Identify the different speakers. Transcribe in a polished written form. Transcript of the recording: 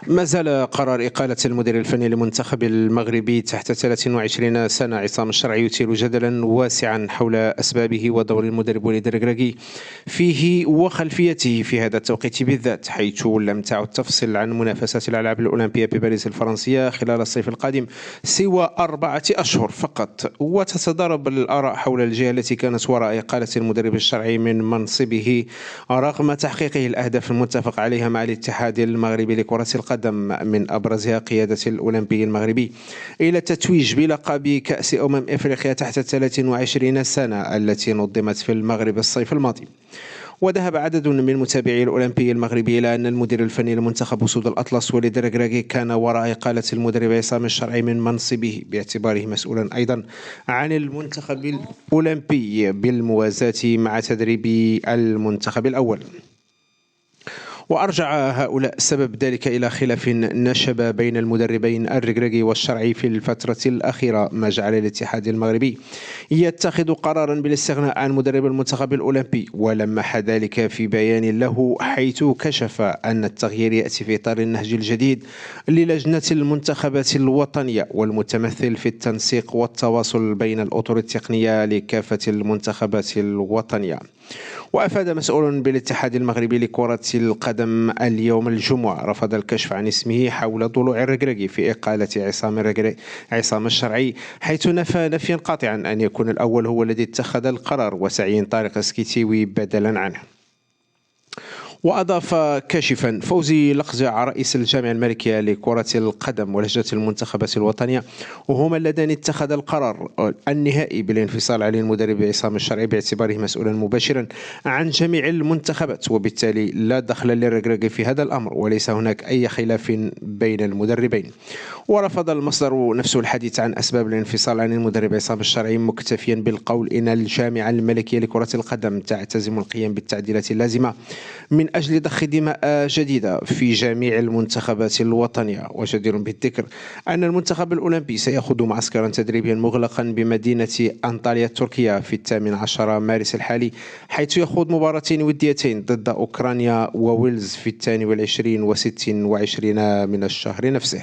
Speaker 1: ما زال قرار إقالة المدير الفني للمنتخب المغربي تحت 23 سنة عصام الشرعي يثير جدلا واسعا حول أسبابه ودور المدرب وليد الركراكي فيه وخلفيته في هذا التوقيت بالذات، حيث لم تعد تفصل عن منافسات الألعاب الأولمبية بباريس الفرنسية خلال الصيف القادم سوى 4 أشهر فقط، وتتضارب الآراء حول الجهة التي كانت وراء إقالة المدرب الشرعي من منصبه رغم تحقيقه الأهداف المتفق عليها مع الاتحاد المغربي لكرة القدم، من أبرزها قيادة الأولمبي المغربي إلى التتويج بلقب كأس إفريقيا تحت 23 سنة التي نظمت في المغرب الصيف الماضي. وذهب عدد من متابعي الأولمبي المغربي إلى أن المدير الفني لمنتخب أسود الأطلس وليد الركراكي كان وراء إقالة المدرب عصام الشرعي من منصبه، باعتباره مسؤولا أيضا عن المنتخب الأولمبي بالموازاة مع تدريب المنتخب الأول. وأرجع هؤلاء سبب ذلك إلى خلاف نشب بين المدربين الركراكي والشرعي في الفترة الأخيرة، ما جعل الاتحاد المغربي يتخذ قرارا بالاستغناء عن مدرب المنتخب الأولمبي، ولمح ذلك في بيان له، حيث كشف أن التغيير يأتي في إطار النهج الجديد للجنة المنتخبات الوطنية، والمتمثل في التنسيق والتواصل بين الأطر التقنية لكافة المنتخبات الوطنية. وأفاد مسؤول بالاتحاد المغربي لكرة القدم اليوم الجمعة رفض الكشف عن اسمه حول ضلوع الركراكي في إقالة عصام الشرعي، حيث نفى نفيا قاطعا أن يكون الأول هو الذي اتخذ القرار، وسعي طارق سكيتيوي بدلا عنه. وأضاف كاشفا: فوزي لقجع رئيس الجامعة الملكية لكرة القدم ولجنة المنتخبات الوطنية وهما اللذان اتخذا القرار النهائي بالانفصال عن المدرب عصام الشرعي باعتباره مسؤولا مباشرا عن جميع المنتخبات، وبالتالي لا دخل للركراكي في هذا الأمر، وليس هناك أي خلاف بين المدربين. ورفض المصدر نفسه الحديث عن أسباب الانفصال عن المدرب عصام الشرعي، مكتفيا بالقول إن الجامعة الملكية لكرة القدم تعتزم القيام بالتعديلات اللازمة من أجل ضخ دماء جديدة في جميع المنتخبات الوطنية. وجدير بالذكر أن المنتخب الأولمبي سيخوض معسكرا تدريبيا مغلقا بمدينة أنطاليا التركية في 18 مارس الحالي، حيث يخوض مباراتين وديتين ضد أوكرانيا وويلز في 22 و26 من الشهر نفسه.